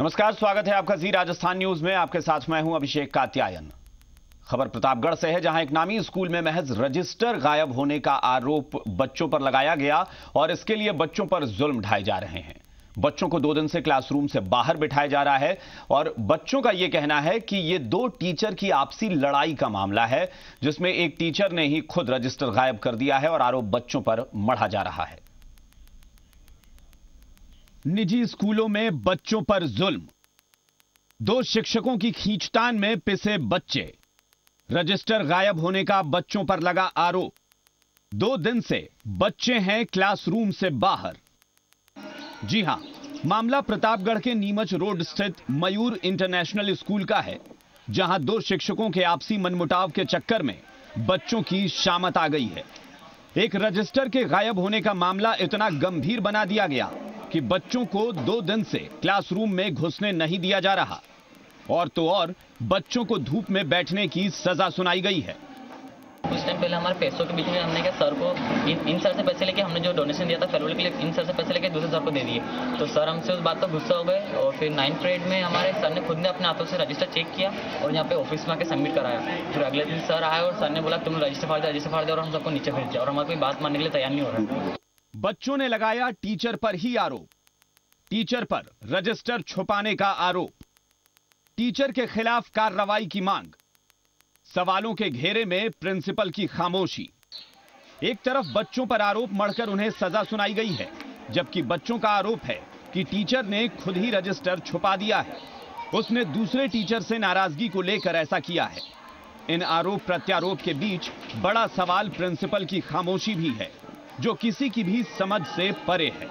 नमस्कार, स्वागत है आपका जी राजस्थान न्यूज में। आपके साथ मैं हूं अभिषेक कात्यायन। खबर प्रतापगढ़ से है, जहां एक नामी स्कूल में महज रजिस्टर गायब होने का आरोप बच्चों पर लगाया गया और इसके लिए बच्चों पर जुल्म ढाए जा रहे हैं। बच्चों को 2 दिन से क्लासरूम से बाहर बिठाया जा रहा है और बच्चों का यह कहना है कि यह 2 टीचर की आपसी लड़ाई का मामला है, जिसमें एक टीचर ने ही खुद रजिस्टर गायब कर दिया है और आरोप बच्चों पर मढ़ा जा रहा है। निजी स्कूलों में बच्चों पर जुल्म, 2 शिक्षकों की खींचतान में पिसे बच्चे, रजिस्टर गायब होने का बच्चों पर लगा आरोप। 2 दिन से बच्चे हैं क्लासरूम से बाहर। जी हां, मामला प्रतापगढ़ के नीमच रोड स्थित मयूर इंटरनेशनल स्कूल का है, जहां 2 शिक्षकों के आपसी मनमुटाव के चक्कर में बच्चों की शामत आ गई है। एक रजिस्टर के गायब होने का मामला इतना गंभीर बना दिया गया कि बच्चों को 2 दिन से क्लासरूम में घुसने नहीं दिया जा रहा और तो और बच्चों को धूप में बैठने की सजा सुनाई गई है। कुछ टाइम पहले हमारे पैसों के बीच में हमने क्या सर को इन सर से पैसे लेके हमने जो डोनेशन दिया था फेयरवेल के लिए, इन सर से पैसे लेके दूसरे सर को दे दिए। तो सर हमसे उस बात पर गुस्सा हो गए और फिर 9th पीरियड में हमारे सर ने खुद ने अपने हाथों से रजिस्टर चेक किया और यहाँ पे ऑफिस में आके सबमिट कराया। फिर अगले दिन सर आए और सर ने बोला तुम रजिस्टर फाड़ दे और हम सबको नीचे भेज दिया और हमारी कोई बात मानने के लिए तैयार नहीं हो रहा। बच्चों ने लगाया टीचर पर ही आरोप, टीचर पर रजिस्टर छुपाने का आरोप, टीचर के खिलाफ कार्रवाई की मांग। सवालों के घेरे में प्रिंसिपल की खामोशी। एक तरफ बच्चों पर आरोप मढ़कर उन्हें सजा सुनाई गई है, जबकि बच्चों का आरोप है कि टीचर ने खुद ही रजिस्टर छुपा दिया है। उसने दूसरे टीचर से नाराजगी को लेकर ऐसा किया है। इन आरोप प्रत्यारोप के बीच बड़ा सवाल प्रिंसिपल की खामोशी भी है, जो किसी की भी समझ से परे है।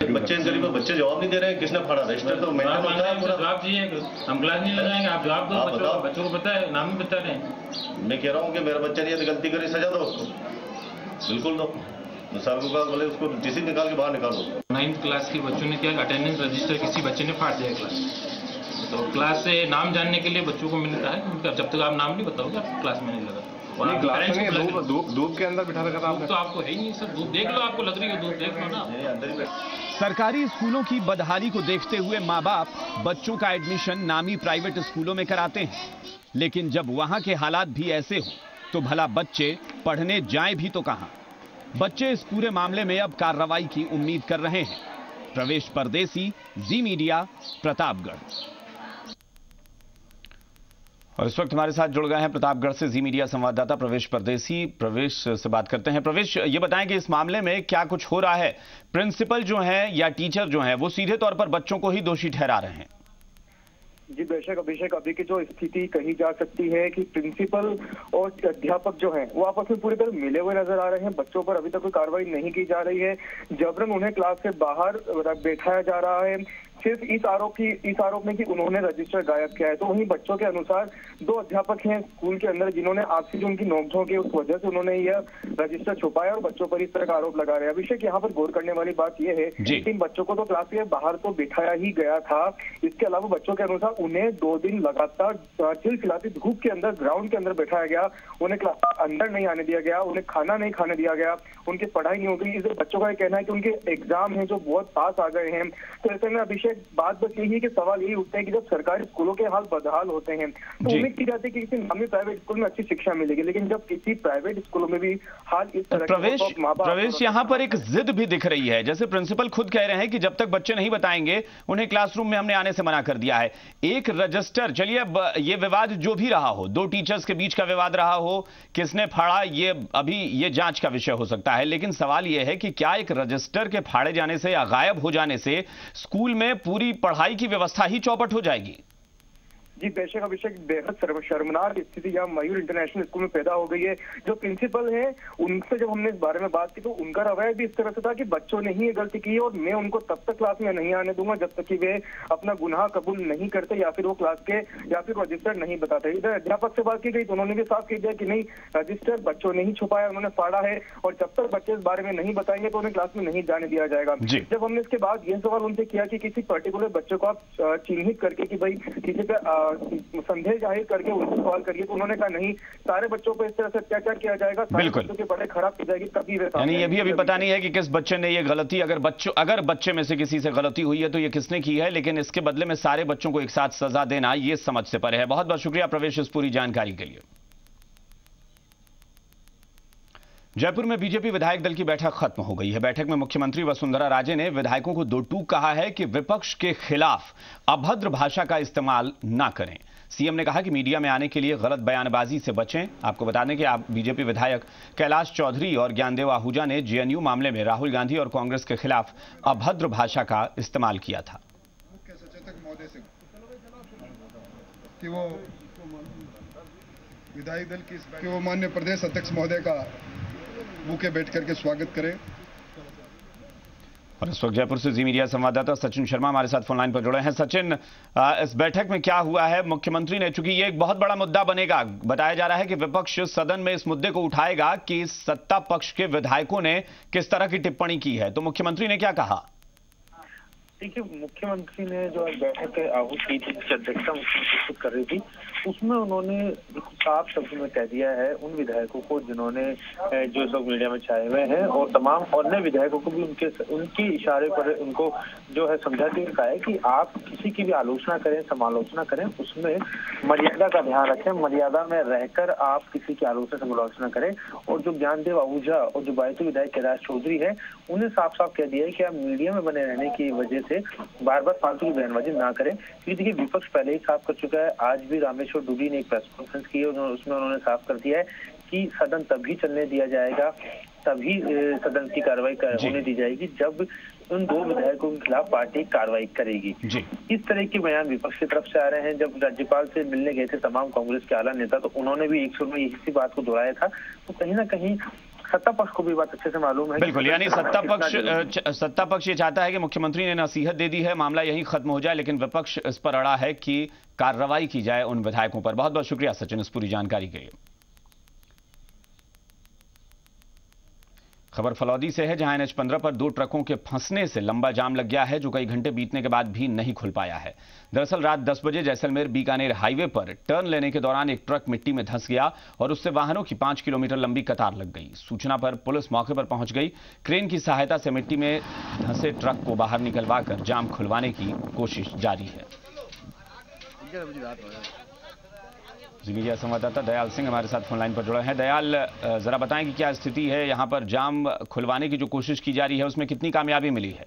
बच्चे बच्चे जवाब नहीं दे रहे हैं, किसने फाड़ा रजिस्टर? तो मैं जवाब चाहिए, हम क्लास नहीं लगाएंगे, आप जवाब दो। बच्चों को पता है, नाम भी बता रहे हैं। मैं कह रहा हूँ कि मेरा बच्चा ने गलती करी, सजा दो उसको, बिल्कुल दो। सर को कहा बोले उसको टीसी निकाल के बाहर निकालो। 9th क्लास के बच्चों ने क्या अटेंडेंस रजिस्टर किसी बच्चे ने फाड़ दिया क्लास। तो क्लास से नाम जानने के लिए बच्चों को मिलता है, जब तक आप नाम नहीं बताओगे आप क्लास में नहीं लगा। धूप के अंदर बिठा रखा था। तो आपको है ही नहीं सर, धूप देख लो, आपको लग रही है धूप, देख लो ना। सरकारी स्कूलों की बदहाली को देखते हुए माँ बाप बच्चों का एडमिशन नामी प्राइवेट स्कूलों में कराते हैं, लेकिन जब वहां के हालात भी ऐसे हो तो भला बच्चे पढ़ने जाएं भी तो कहां। बच्चे इस पूरे मामले में अब कार्रवाई की उम्मीद कर रहे हैं। प्रवेश परदेसी, जी मीडिया, प्रतापगढ़। और इस वक्त हमारे साथ जुड़ गए हैं प्रतापगढ़ से जी मीडिया संवाददाता प्रवेश परदेसी। प्रवेश से बात करते हैं। प्रवेश, ये बताएं कि इस मामले में क्या कुछ हो रहा है? प्रिंसिपल जो है या टीचर जो है वो सीधे तौर पर बच्चों को ही दोषी ठहरा रहे हैं। जी बेशक अभिषेक, अभी की जो स्थिति कही जा सकती है कि प्रिंसिपल और अध्यापक जो हैं वो आपस में पूरी तरह मिले हुए नजर आ रहे हैं। बच्चों पर अभी तक कोई कार्रवाई नहीं की जा रही है, जबरन उन्हें क्लास से बाहर बैठाया जा रहा है, सिर्फ इस आरोप में कि उन्होंने रजिस्टर गायब किया है। तो वहीं बच्चों के अनुसार 2 अध्यापक हैं स्कूल के अंदर जिन्होंने आपसी जो उनकी नोकझोंक है उस वजह से उन्होंने यह रजिस्टर छुपाया और बच्चों पर इस तरह का आरोप लगा रहे हैं। अभिषेक, यहाँ पर गौर करने वाली बात यह है कि इन बच्चों को तो क्लास के बाहर तो बिठाया ही गया था, इसके अलावा बच्चों के अनुसार उन्हें 2 दिन लगातार चिलचिलाती धूप के अंदर ग्राउंड के अंदर बैठाया गया, उन्हें क्लास अंदर नहीं आने दिया गया, उन्हें खाना नहीं खाने दिया गया, उनकी पढ़ाई नहीं हो गई। इस बच्चों का कहना है कि उनके एग्जाम है जो बहुत पास आ गए हैं। तो ऐसे में अभिषेक बात बस यही है कि सवाल यही उठता है कि जब सरकारी स्कूलों के हाल बदहाल होते हैं तो उम्मीद की जाती है कि किसी नामी प्राइवेट स्कूल में अच्छी शिक्षा मिलेगी, लेकिन जब किसी प्राइवेट स्कूलों में भी हाल इस तरह प्रवेश यहाँ पर एक जिद भी दिख रही है। जैसे प्रिंसिपल खुद कह रहे हैं कि जब तक बच्चे नहीं बताएंगे उन्हें क्लासरूम में हमने आने से मना कर दिया है। एक रजिस्टर, चलिए अब ये विवाद जो भी रहा हो, 2 टीचर्स के बीच का विवाद रहा हो, किसने फाड़ा ये अभी ये जांच का विषय हो सकता है, लेकिन सवाल यह है कि क्या एक रजिस्टर के फाड़े जाने से या गायब हो जाने से स्कूल में पूरी पढ़ाई की व्यवस्था ही चौपट हो जाएगी? जी बेशक अभिषेक, बेहद शर्मनाक स्थिति यहाँ मयूर इंटरनेशनल स्कूल में पैदा हो गई है। जो प्रिंसिपल है उनसे जब हमने इस बारे में बात की तो उनका रवैया भी इस तरह से था कि बच्चों ने ही ये गलती की और मैं उनको तब तक क्लास में नहीं आने दूंगा जब तक कि वे अपना गुनाह कबूल नहीं करते या फिर वो क्लास के या फिर रजिस्टर नहीं बताते। इधर अध्यापक से बात की गई तो उन्होंने भी साफ कह दिया कि नहीं, रजिस्टर बच्चों ने ही छुपाया, उन्होंने फाड़ा है और जब तक बच्चे इस बारे में नहीं बताएंगे तो उन्हें क्लास में नहीं जाने दिया जाएगा। जब हमने इसके बाद यह सवाल उनसे किया कि किसी पर्टिकुलर बच्चे को आप चिन्हित करके कि भाई किसी पे संदेह जाहिर करके उनसे सवाल करिए तो उन्होंने कहा नहीं, सारे बच्चों पर इस तरह से अत्याचार किया जाएगा, सारे बिल्कुल। बच्चों की पढ़ाई खराब की जाएगी, तभी वे यानी ये भी अभी पता नहीं है कि किस बच्चे ने ये गलती, अगर बच्चे में से किसी से गलती हुई है तो ये किसने की है, लेकिन इसके बदले में सारे बच्चों को एक साथ सजा देना ये समझ से परे है। बहुत बहुत शुक्रिया प्रवेश इस पूरी जानकारी के लिए। जयपुर में बीजेपी विधायक दल की बैठक खत्म हो गई है। बैठक में मुख्यमंत्री वसुंधरा राजे ने विधायकों को दो टूक कहा है कि विपक्ष के खिलाफ अभद्र भाषा का इस्तेमाल ना करें। सीएम ने कहा कि मीडिया में आने के लिए गलत बयानबाजी से बचें। आपको बता दें कि बीजेपी विधायक कैलाश चौधरी और ज्ञानदेव आहूजा ने जेएनयू मामले में राहुल गांधी और कांग्रेस के खिलाफ अभद्र भाषा का इस्तेमाल किया था। मुख्य सचेतक महोदय से कि वो विधायक दल की वो माननीय प्रदेश अध्यक्ष महोदय का मुख्य बैठ करके स्वागत करें। और इस वक्त जयपुर से जी मीडिया संवाददाता सचिन शर्मा हमारे साथ फोन लाइन पर जुड़े हैं। सचिन, इस बैठक में क्या हुआ है? मुख्यमंत्री ने, चूंकि ये एक बहुत बड़ा मुद्दा बनेगा, बताया जा रहा है कि विपक्ष सदन में इस मुद्दे को उठाएगा कि सत्ता पक्ष के विधायकों ने किस तरह की टिप्पणी की है, तो मुख्यमंत्री ने क्या कहा? देखिए, मुख्यमंत्री ने जो आज बैठक आहूत की थी, जिसकी अध्यक्षता मुख्यमंत्री कर रही थी, उसमें उन्होंने साफ शब्द में कह दिया है उन विधायकों को जिन्होंने जो लोग मीडिया में छाए हुए हैं और तमाम अन्य विधायकों को भी उनके इशारे पर उनको जो है समझाते हुए कहा है कि आप किसी की भी आलोचना करें, समालोचना करें, उसमें मर्यादा का ध्यान रखें, मर्यादा में रहकर आप किसी की आलोचना समालोचना करें। और जो ज्ञानदेव आहूजा और जो बैतूल विधायक कैलाश चौधरी है, उन्हें साफ साफ कह दिया है कि आप मीडिया में बने रहने की वजह से बार बार फालतू की बयानबाजी ना करें, क्योंकि देखिए विपक्ष पहले ही साफ कर चुका है। आज भी रामेश्वर डुडी ने एक प्रेस कॉन्फ्रेंस की है, उसमें उन्होंने साफ कर दिया है कि सदन तभी चलने दिया जाएगा, तभी सदन की कार्रवाई होने दी जाएगी जब उन दो विधायकों के खिलाफ पार्टी कार्रवाई करेगी। इस तरह के बयान विपक्ष की तरफ से आ रहे हैं। जब राज्यपाल से मिलने गए थे तमाम कांग्रेस के आला नेता, तो उन्होंने भी एक सुर में इसी बात को दोहराया था। तो कहीं ना कहीं सत्ता पक्ष को भी बात अच्छे से मालूम है। बिल्कुल, यानी सत्ता पक्ष ये चाहता है कि मुख्यमंत्री ने नसीहत दे दी है, मामला यहीं खत्म हो जाए, लेकिन विपक्ष इस पर अड़ा है कि कार्रवाई की जाए उन विधायकों पर। बहुत बहुत शुक्रिया सचिन इस पूरी जानकारी के लिए। खबर फलौदी से है, जहां NH 15 पर दो ट्रकों के फंसने से लंबा जाम लग गया है, जो कई घंटे बीतने के बाद भी नहीं खुल पाया है। दरअसल रात 10 बजे जैसलमेर बीकानेर हाईवे पर टर्न लेने के दौरान एक ट्रक मिट्टी में धंस गया और उससे वाहनों की 5 किलोमीटर लंबी कतार लग गई। सूचना पर पुलिस मौके पर पहुंच गई। क्रेन की सहायता से मिट्टी में धंसे ट्रक को बाहर निकलवाकर जाम खुलवाने की कोशिश जारी है। जी मीडिया संवाददाता दयाल सिंह हमारे साथ फोन लाइन पर जुड़े हैं। दयाल, जरा बताएं कि क्या स्थिति है यहाँ पर? जाम खुलवाने की जो कोशिश की जा रही है उसमें कितनी कामयाबी मिली है?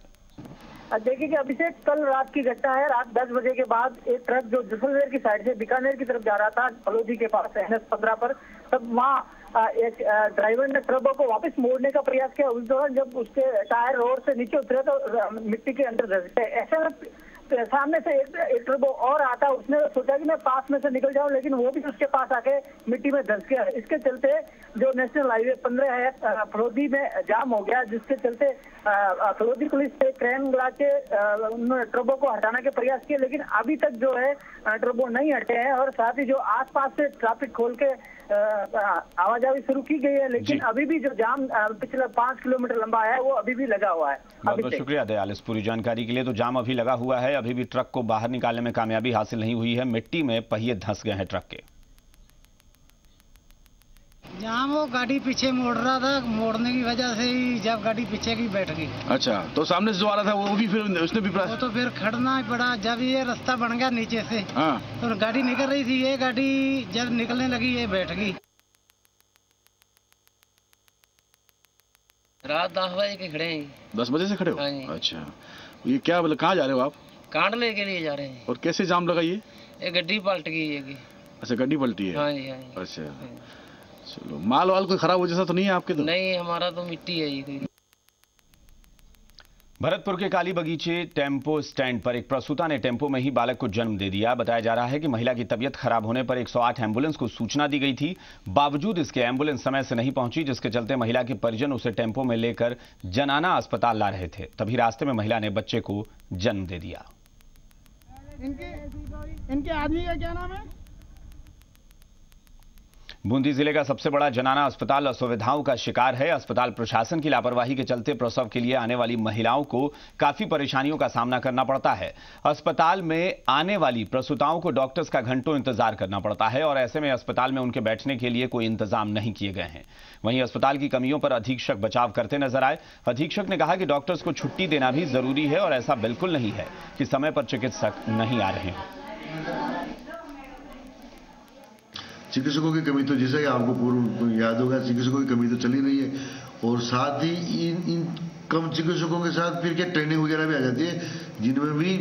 देखिए कि अभिषेक, कल रात की घटना है। रात 10 बजे के बाद एक ट्रक जो जैसलमेर की साइड से बीकानेर की तरफ जा रहा था, फलौदी के पास NH 15 पर, तब वहाँ एक ड्राइवर ने ट्रक को वापस मोड़ने का प्रयास किया। उस दौरान जब उसके टायर रोड से नीचे उतरे तो मिट्टी के अंदर धंस गए। ऐसे में सामने से एक ट्रक और आता, उसने सोचा कि मैं पास में से निकल जाऊं, लेकिन वो भी उसके पास आके मिट्टी में धंस गया। इसके चलते जो नेशनल हाईवे 15 है फलौदी में जाम हो गया, जिसके चलते फलौदी पुलिस से क्रेन बुला के उन्होंने ट्रकों को हटाने के प्रयास किए, लेकिन अभी तक जो है ट्रकों नहीं हटे हैं। और साथ ही जो आसपास से ट्रैफिक खोल के आवाजाही शुरू की गई है, लेकिन अभी भी जो जाम पिछले 5 किलोमीटर लंबा है वो अभी भी लगा हुआ है। बहुत बहुत शुक्रिया दयाल इस पूरी जानकारी के लिए। तो जाम अभी लगा हुआ है, अभी भी ट्रक को बाहर निकालने में कामयाबी हासिल नहीं हुई है। मिट्टी में पहिए धंस गए हैं ट्रक के। जहाँ वो गाड़ी पीछे मोड़ रहा था, मोड़ने की वजह से ही जब गाड़ी पीछे की बैठ गई। अच्छा, तो सामने से जो आ रहा था वो भी फिर उसने भी वो तो फिर खड़ना ही पड़ा। जब ये रास्ता बन गया नीचे से, हाँ, तो गाड़ी निकल रही थी, ये गाड़ी जब निकलने लगी ये बैठ गई। रात 10 बजे के खड़े हैं। 10 बजे से खड़े हो? हाँ जी। अच्छा, ये क्या बोले, कहाँ जा रहे हो आप? कांडले के लिए जा रहे हैं। और कैसे जाम लगा ये? गड्डी पलट गई है। अच्छा, गड्डी पलटी है? हाँ जी, हाँ जी। अच्छा, चलो, माल वाल कोई खराब हो जैसा तो नहीं है आपके? तो नहीं, हमारा तो मिट्टी है ये। भरतपुर के काली बगीचे टेम्पो स्टैंड पर एक प्रसूता ने टेम्पो में ही बालक को जन्म दे दिया। बताया जा रहा है कि महिला की तबीयत खराब होने पर 108 एम्बुलेंस को सूचना दी गई थी। बावजूद इसके एम्बुलेंस समय से नहीं पहुंची, जिसके चलते महिला के परिजन उसे टेम्पो में लेकर जनाना अस्पताल ला रहे थे। तभी रास्ते में महिला ने बच्चे को जन्म दे दिया। इनके आदमी का क्या नाम है? बूंदी जिले का सबसे बड़ा जनाना अस्पताल असुविधाओं का शिकार है। अस्पताल प्रशासन की लापरवाही के चलते प्रसव के लिए आने वाली महिलाओं को काफी परेशानियों का सामना करना पड़ता है। अस्पताल में आने वाली प्रसूताओं को डॉक्टर्स का घंटों इंतजार करना पड़ता है और ऐसे में अस्पताल में उनके बैठने के लिए कोई इंतजाम नहीं किए गए हैं। वहीं अस्पताल की कमियों पर अधीक्षक बचाव करते नजर आए। अधीक्षक ने कहा कि डॉक्टर्स को छुट्टी देना भी जरूरी है और ऐसा बिल्कुल नहीं है कि समय पर चिकित्सक नहीं आ रहे हैं। चिकित्सकों की कमी तो जैसा कि आपको पूर्व याद होगा, चिकित्सकों की कमी तो चली रही है और साथ ही इन कम चिकित्सकों के साथ फिर क्या ट्रेनिंग वगैरह भी आ जाती है, जिनमें भी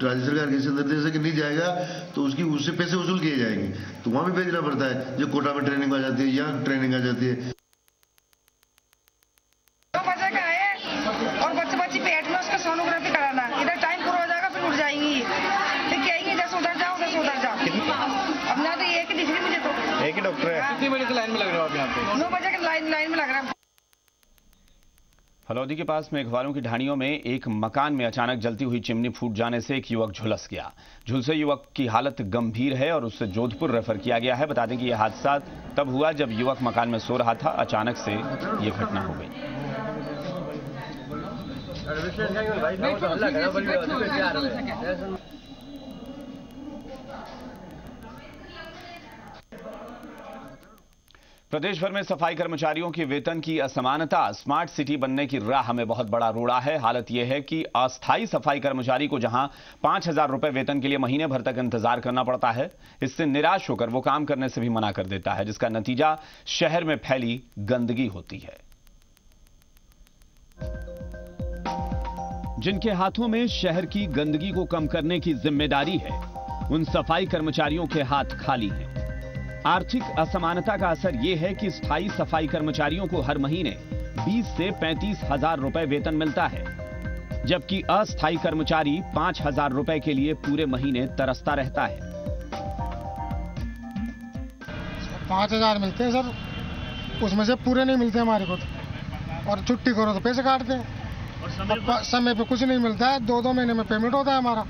राज्य सरकार के निर्देश है कि नहीं जाएगा तो उससे पैसे वसूल किए जाएंगे, तो वहां भी भेजना पड़ता है। जो कोटा में ट्रेनिंग आ जाती है, यहाँ ट्रेनिंग आ जाती है। और बच्ची पेट में उसका सोनोग्राफी कराना, इधर टाइम पूरा हो जाएगा फिर उठ जाएंगी, फिर कहेंगे जैसे उधर जाओ जैसे उधर जाओ। अब ना तो एक ही दिख रही मुझे, तो एक ही डॉक्टर है। कितनी बजे की लाइन में लग रहे हो आप यहाँ पे? 9 बजे की लाइन में लग रहा है। फलौदी के पास मेघवालों की ढाणियों में एक मकान में अचानक जलती हुई चिमनी फूट जाने से एक युवक झुलस गया। झुलसे युवक की हालत गंभीर है और उसे जोधपुर रेफर किया गया है। बता दें कि यह हादसा तब हुआ जब युवक मकान में सो रहा था। अचानक से यह घटना हो गई। प्रदेश भर में सफाई कर्मचारियों के वेतन की असमानता स्मार्ट सिटी बनने की राह में बहुत बड़ा रोड़ा है। हालत यह है कि अस्थायी सफाई कर्मचारी को जहां 5,000 रुपए वेतन के लिए महीने भर तक इंतजार करना पड़ता है, इससे निराश होकर वो काम करने से भी मना कर देता है, जिसका नतीजा शहर में फैली गंदगी होती है। जिनके हाथों में शहर की गंदगी को कम करने की जिम्मेदारी है, उन सफाई कर्मचारियों के हाथ खाली हैं। आर्थिक असमानता का असर यह है कि स्थायी सफाई कर्मचारियों को हर महीने 20 से 35,000 रुपए वेतन मिलता है, जबकि अस्थायी कर्मचारी 5,000 रुपए के लिए पूरे महीने तरसता रहता है। 5,000 मिलते हैं सर, उसमें से पूरे नहीं मिलते हमारे को, और छुट्टी करो तो पैसे काटते हैं और समय पे कुछ नहीं मिलता है। 2-2 महीने में पेमेंट होता है हमारा।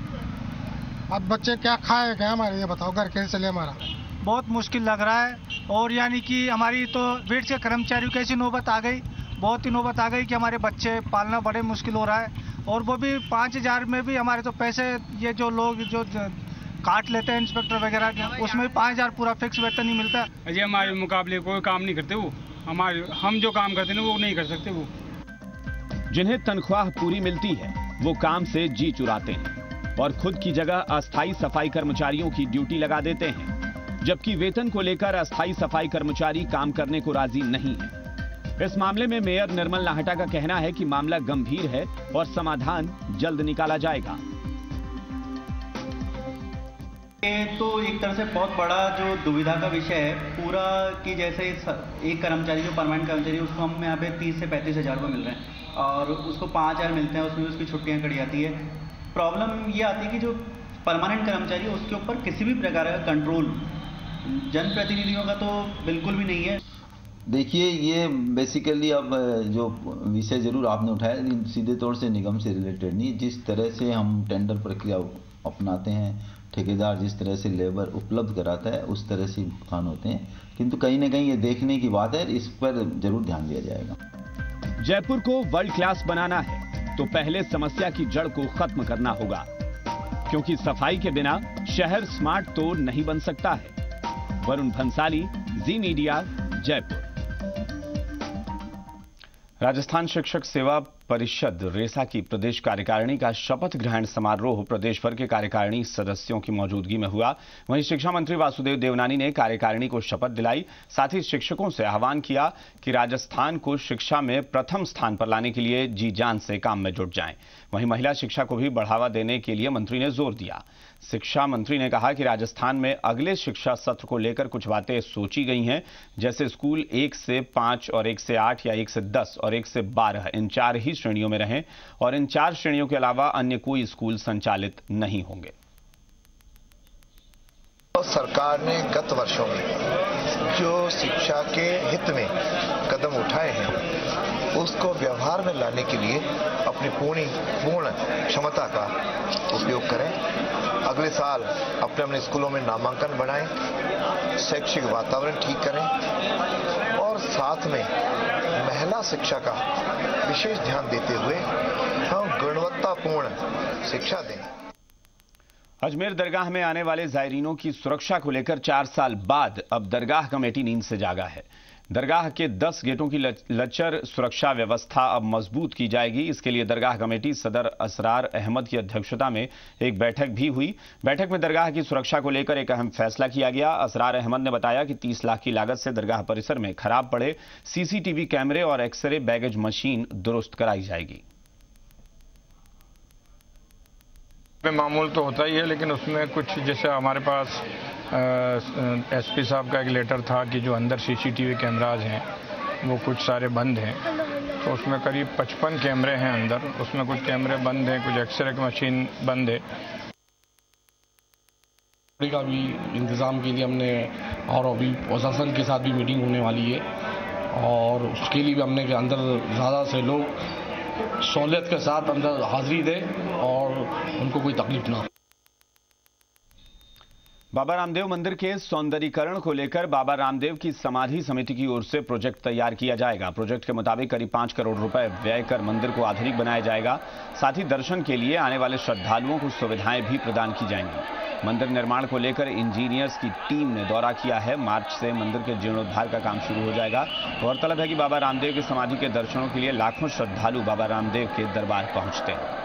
अब बच्चे क्या खाए क्या हमारे, ये बताओ, घर कैसे चले हमारा। बहुत मुश्किल लग रहा है। और यानी कि हमारी तो वेट के कर्मचारियों की ऐसी नौबत आ गई, बहुत ही नौबत आ गई कि हमारे बच्चे पालना बड़े मुश्किल हो रहा है। और वो भी 5,000 में भी हमारे तो पैसे, ये जो लोग जो काट लेते हैं इंस्पेक्टर वगैरह के, उसमें 5,000 पूरा फिक्स वेतन नहीं मिलता। अजय हमारे मुकाबले कोई काम नहीं करते वो, हम जो काम करते हैं वो नहीं कर सकते। वो जिन्हें तनख्वाह पूरी मिलती है वो काम से जी चुराते हैं और खुद की जगह अस्थायी सफाई कर्मचारियों की ड्यूटी लगा देते हैं, जबकि वेतन को लेकर अस्थायी सफाई कर्मचारी काम करने को राजी नहीं है। इस मामले में मेयर निर्मल नाहटा का कहना है कि मामला गंभीर है और समाधान जल्द निकाला जाएगा। ये तो एक तरह से बहुत बड़ा जो दुविधा का विषय है पूरा, कि जैसे एक कर्मचारी जो परमानेंट कर्मचारी है उसको हम यहाँ पे 30 से 35,000 रुपये मिल रहे हैं और उसको 5,000 मिलते हैं, उसमें उसकी छुट्टियाँ कटी जाती है। प्रॉब्लम ये आती है कि जो परमानेंट कर्मचारी है उसके ऊपर किसी भी प्रकार का कंट्रोल जनप्रतिनिधियों का तो बिल्कुल भी नहीं है। देखिए, ये बेसिकली अब जो विषय जरूर आपने उठाया, सीधे तौर से निगम से रिलेटेड नहीं। जिस तरह से हम टेंडर प्रक्रिया अपनाते हैं, ठेकेदार जिस तरह से लेबर उपलब्ध कराता है उस तरह से भुगतान होते हैं, किंतु कहीं ना कहीं ये देखने की बात है, इस पर जरूर ध्यान दिया जाएगा। जयपुर को वर्ल्ड क्लास बनाना है तो पहले समस्या की जड़ को खत्म करना होगा, क्योंकि सफाई के बिना शहर स्मार्ट तो नहीं बन सकता है। वरुण भंसाली, जी मीडिया, जयपुर। राजस्थान शिक्षक सेवा परिषद रेसा की प्रदेश कार्यकारिणी का शपथ ग्रहण समारोह प्रदेश भर के कार्यकारिणी सदस्यों की मौजूदगी में हुआ। वहीं शिक्षा मंत्री वासुदेव देवनानी ने कार्यकारिणी को शपथ दिलाई। साथ ही शिक्षकों से आह्वान किया कि राजस्थान को शिक्षा में प्रथम स्थान पर लाने के लिए जी जान से काम में जुट जाएं। वहीं महिला शिक्षा को भी बढ़ावा देने के लिए मंत्री ने जोर दिया। शिक्षा मंत्री ने कहा कि राजस्थान में अगले शिक्षा सत्र को लेकर कुछ बातें सोची गई हैं, जैसे स्कूल 1 से 5 और 1 से 8 या 1 से 10 और 1 से 12 इन 4 ही श्रेणियों में रहें और इन 4 श्रेणियों के अलावा अन्य कोई स्कूल संचालित नहीं होंगे। तो सरकार ने गत वर्षों में जो शिक्षा के हित में कदम उठाए हैं उसको व्यवहार में लाने के लिए अपनी पूर्ण क्षमता का उपयोग करें अगले साल अपने अपने स्कूलों में नामांकन बढ़ाएं, शैक्षिक वातावरण ठीक करें और साथ में महिला शिक्षा का विशेष ध्यान देते हुए हम गुणवत्तापूर्ण शिक्षा दें। अजमेर दरगाह में आने वाले जायरीनों की सुरक्षा को लेकर 4 साल बाद अब दरगाह कमेटी नींद से जागा है। दरगाह के 10 गेटों की लचर सुरक्षा व्यवस्था अब मजबूत की जाएगी। इसके लिए दरगाह कमेटी सदर असरार अहमद की अध्यक्षता में एक बैठक भी हुई। बैठक में दरगाह की सुरक्षा को लेकर एक अहम फैसला किया गया। असरार अहमद ने बताया कि 30 लाख की लागत से दरगाह परिसर में खराब पड़े सीसीटीवी कैमरे और एक्सरे बैगेज मशीन दुरुस्त कराई जाएगी। मामूल तो होता ही है, लेकिन उसमें कुछ जैसे हमारे पास एसपी साहब का एक लेटर था कि जो अंदर सीसीटीवी कैमराज हैं वो कुछ सारे बंद हैं, तो उसमें करीब 55 कैमरे हैं अंदर, उसमें कुछ कैमरे बंद हैं, कुछ एक्सरे की मशीन बंद है। का भी इंतज़ाम के लिए हमने और अभी प्रशासन के साथ भी मीटिंग होने वाली है और उसके लिए भी हमने कि अंदर ज़्यादा से लोग सहूलियत के साथ अंदर हाजिरी दें और उनको कोई तकलीफ ना हो। बाबा रामदेव मंदिर के सौंदर्यीकरण को लेकर बाबा रामदेव की समाधि समिति की ओर से प्रोजेक्ट तैयार किया जाएगा। प्रोजेक्ट के मुताबिक करीब 5 करोड़ रुपए व्यय कर मंदिर को आधुनिक बनाया जाएगा। साथ ही दर्शन के लिए आने वाले श्रद्धालुओं को सुविधाएं भी प्रदान की जाएंगी। मंदिर निर्माण को लेकर इंजीनियर्स की टीम ने दौरा किया है। मार्च से मंदिर के जीर्णोद्धार का काम शुरू हो जाएगा। गौरतलब है कि बाबा रामदेव की समाधि के दर्शनों के लिए लाखों श्रद्धालु बाबा रामदेव के दरबार पहुंचते हैं।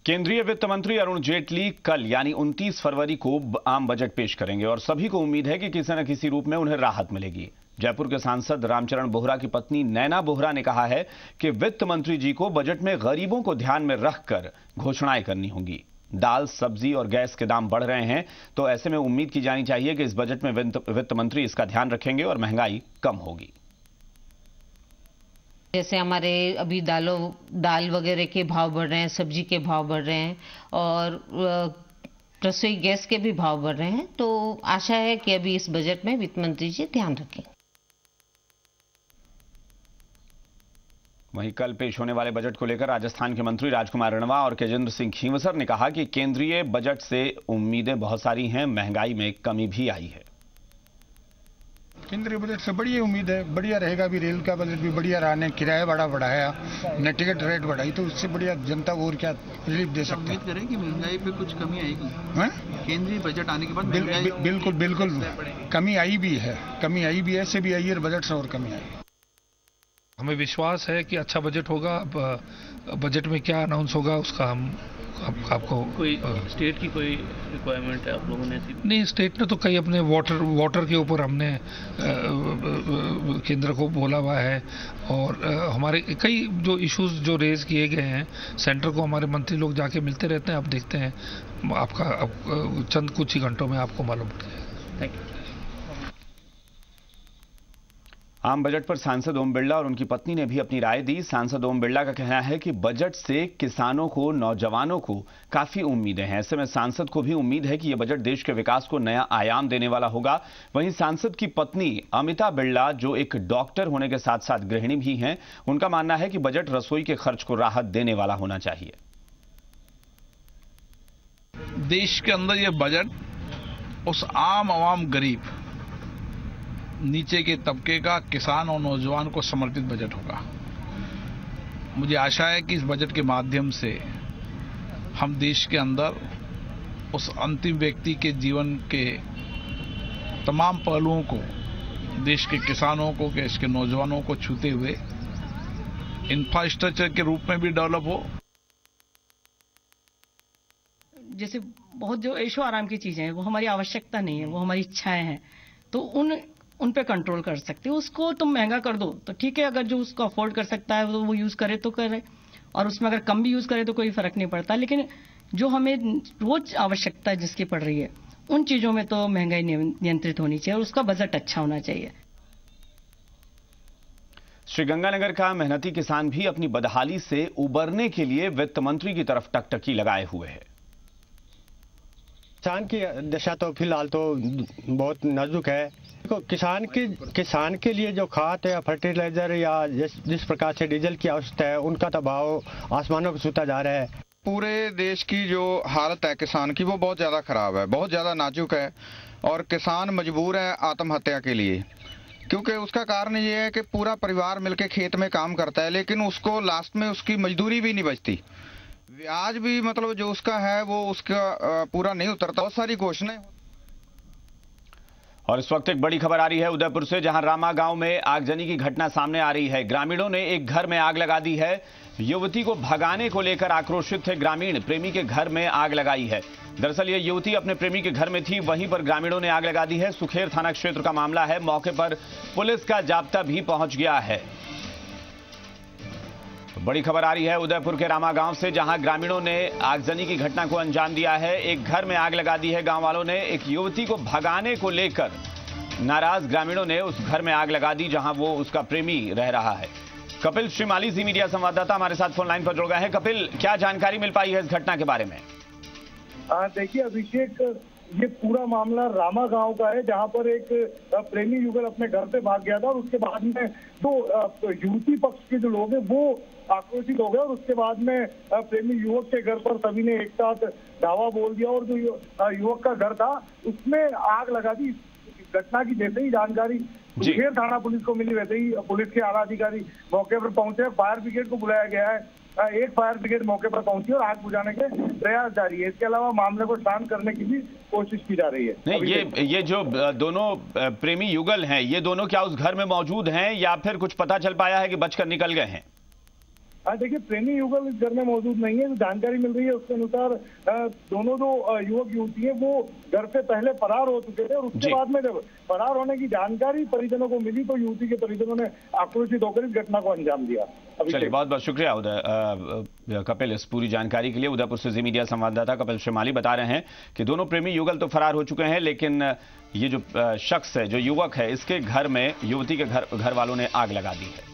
केंद्रीय वित्त मंत्री अरुण जेटली कल यानी 29 फरवरी को आम बजट पेश करेंगे और सभी को उम्मीद है कि किसी न किसी रूप में उन्हें राहत मिलेगी। जयपुर के सांसद रामचरण बोहरा की पत्नी नैना बोहरा ने कहा है कि वित्त मंत्री जी को बजट में गरीबों को ध्यान में रखकर घोषणाएं करनी होंगी। दाल, सब्जी और गैस के दाम बढ़ रहे हैं, तो ऐसे में उम्मीद की जानी चाहिए कि इस बजट में वित्त मंत्री इसका ध्यान रखेंगे और महंगाई कम होगी। जैसे हमारे अभी दाल वगैरह के भाव बढ़ रहे हैं, सब्जी के भाव बढ़ रहे हैं और रसोई गैस के भी भाव बढ़ रहे हैं, तो आशा है कि अभी इस बजट में वित्त मंत्री जी ध्यान रखें। वहीं कल पेश होने वाले बजट को लेकर राजस्थान के मंत्री राजकुमार रणवा और केजेंद्र सिंह खींवसर ने कहा कि केंद्रीय बजट से उम्मीदें बहुत सारी हैं, महंगाई में कमी भी आई है। केंद्रीय बजट से बढ़िया उम्मीद है, बढ़िया रहेगा। भी रेल का बजट भी बढ़िया रहा, ने किराया बड़ा बढ़ाया, ने टिकट रेट बढ़ाई, तो उससे बढ़िया जनता को और क्या रिलीफ दे सकते हैं। उम्मीद करें कि महंगाई पे कुछ कमी आएगी। केंद्रीय बजट आने के बाद बिल्कुल कमी आई भी है, ऐसे भी आई है, बजट से और कमी आई। हमें विश्वास है कि अच्छा बजट होगा। बजट में क्या अनाउंस होगा उसका हम आपको कोई स्टेट की कोई रिक्वायरमेंट है आप लोगों ने? नहीं, स्टेट ने तो कई अपने वाटर के ऊपर हमने केंद्र को बोला हुआ है और हमारे कई जो इश्यूज जो रेज किए गए हैं सेंटर को हमारे मंत्री लोग जाके मिलते रहते हैं। आप देखते हैं आपका चंद कुछ ही घंटों में आपको मालूम पड़ जाएगा। Thank you. आम बजट पर सांसद ओम बिरला और उनकी पत्नी ने भी अपनी राय दी। सांसद ओम बिरला का कहना है कि बजट से किसानों को, नौजवानों को काफी उम्मीदें हैं। ऐसे में सांसद को भी उम्मीद है कि यह बजट देश के विकास को नया आयाम देने वाला होगा। वहीं सांसद की पत्नी अमिता बिरला, जो एक डॉक्टर होने के साथ साथ गृहिणी भी हैं, उनका मानना है कि बजट रसोई के खर्च को राहत देने वाला होना चाहिए। देश के अंदर यह बजट उस आम आवाम गरीब नीचे के तबके का, किसान और नौजवान को समर्पित बजट होगा। मुझे आशा है कि इस बजट के माध्यम से हम देश के अंदर उस अंतिम व्यक्ति के जीवन के तमाम पहलुओं को, देश के किसानों को, देश के नौजवानों को छूते हुए इंफ्रास्ट्रक्चर के रूप में भी डेवलप हो। जैसे बहुत जो ऐशो आराम की चीजें हैं वो हमारी आवश्यकता नहीं है, वो हमारी इच्छाएं हैं, तो उन पे कंट्रोल कर सकते हो। उसको तुम महंगा कर दो तो ठीक है, अगर जो उसको अफोर्ड कर सकता है वो यूज करे तो करे, और उसमें अगर कम भी यूज करे तो कोई फर्क नहीं पड़ता। लेकिन जो हमें रोज आवश्यकता जिसकी पड़ रही है उन चीजों में तो महंगाई नियंत्रित होनी चाहिए और उसका बजट अच्छा होना चाहिए। श्रीगंगानगर का मेहनती किसान भी अपनी बदहाली से उबरने के लिए वित्त मंत्री की तरफ टकटकी लगाए हुए है। किसान की दशा तो फिलहाल तो बहुत नाजुक है। तो किसान के लिए जो खाद या फर्टिलाइजर या जिस प्रकार से डीजल की आवश्यकता है, उनका तो भाव आसमानों को छूता जा रहा है। पूरे देश की जो हालत है किसान की, वो बहुत ज़्यादा ख़राब है, बहुत ज़्यादा नाजुक है और किसान मजबूर है आत्महत्या के लिए, क्योंकि उसका कारण ये है कि पूरा परिवार मिलके खेत में काम करता है, लेकिन उसको लास्ट में उसकी मजदूरी भी नहीं बचती, ब्याज भी मतलब जो उसका है वो उसका पूरा नहीं उतरता। बहुत सारी घोषणाएं। और इस वक्त एक बड़ी खबर आ रही है उदयपुर से, जहां रामा गांव में आगजनी की घटना सामने आ रही है। ग्रामीणों ने एक घर में आग लगा दी है। युवती को भगाने को लेकर आक्रोशित थे ग्रामीण, प्रेमी के घर में आग लगाई है। दरअसल ये युवती अपने प्रेमी के घर में थी, वहीं पर ग्रामीणों ने आग लगा दी है। सुखेर थाना क्षेत्र का मामला है। मौके पर पुलिस का जाब्ता भी पहुंच गया है। बड़ी खबर आ रही है उदयपुर के रामा गांव से, जहां ग्रामीणों ने आगजनी की घटना को अंजाम दिया है। एक घर में आग लगा दी है गांव वालों ने। एक युवती को भगाने को लेकर नाराज ग्रामीणों ने उस घर में आग लगा दी जहां वो उसका प्रेमी रह रहा है। कपिल श्रीमाली जी मीडिया संवाददाता हमारे साथ फोन लाइन पर जुड़ गए हैं। कपिल, क्या जानकारी मिल पाई है इस घटना के बारे में? देखिए अभिषेक, ये पूरा मामला रामा गांव का है, जहां पर एक प्रेमी युगल अपने घर से भाग गया था और उसके बाद में तो युवती पक्ष के जो लोग हैं वो आक्रोशित हो गए और उसके बाद में प्रेमी युवक के घर पर सभी ने एक साथ धावा बोल दिया और जो युवक का घर था उसमें आग लगा दी। घटना की जैसे ही जानकारी सुखेर थाना पुलिस को मिली, वैसे ही पुलिस के आला अधिकारी मौके पर पहुंचे। फायर ब्रिगेड को बुलाया गया है। एक फायर ब्रिगेड मौके पर पहुंची और आग बुझाने के प्रयास जारी है। इसके अलावा मामले को शांत करने की भी कोशिश की जा रही है। नहीं, ये जो दोनों प्रेमी युगल हैं, ये दोनों क्या उस घर में मौजूद हैं या फिर कुछ पता चल पाया है कि बचकर निकल गए हैं? देखिए, प्रेमी युगल इस घर में मौजूद नहीं है। जो जानकारी मिल रही है उसके अनुसार दोनों जो युवक युवती है वो घर से पहले फरार हो चुके थे और उसके बाद में जब फरार होने की जानकारी परिजनों को मिली तो युवती के परिजनों ने आक्रोशित होकर इस घटना को अंजाम दिया। चलिए, बहुत बहुत शुक्रिया कपिल इस पूरी जानकारी के लिए। उदयपुर से जी मीडिया संवाददाता कपिल श्रीमाली बता रहे हैं कि दोनों प्रेमी युगल तो फरार हो चुके हैं, लेकिन ये जो शख्स है, जो युवक है, इसके घर में युवती के घर वालों ने आग लगा दी है।